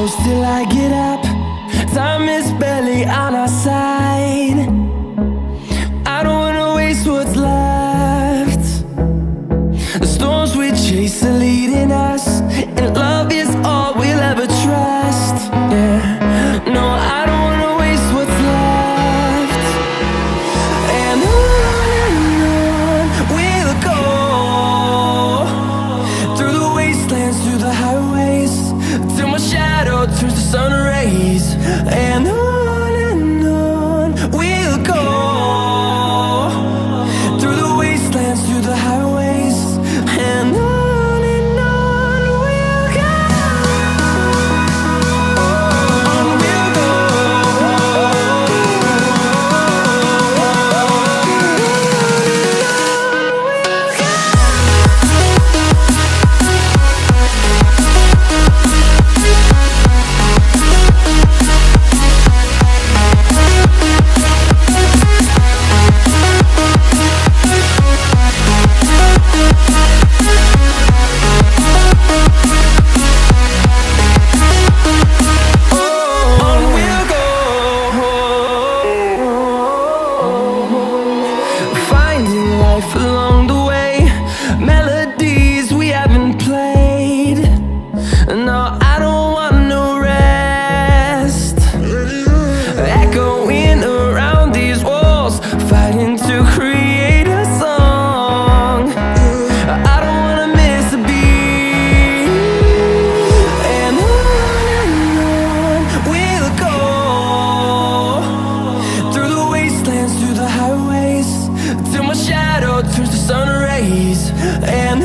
close till I get up. Time is barely on our side. I don't wanna waste what's left. The storms we chase are leading us, and love is all we'll ever trust. Yeah, no, I don't wanna waste what's left. And on we'll go, through the wastelands, through the highways, till my shadow turns to sun rays. And on we'll go, through the wastelands, through the highways, and on we'll go. On we'll go. Finding life along the way, melodies we haven't played. No, I don't want no rest. Echoing around these walls, fighting to create a song. I don't wanna miss a beat. And on we'll go, through the wastelands, through the highways, till my shadow turns to sun rays. And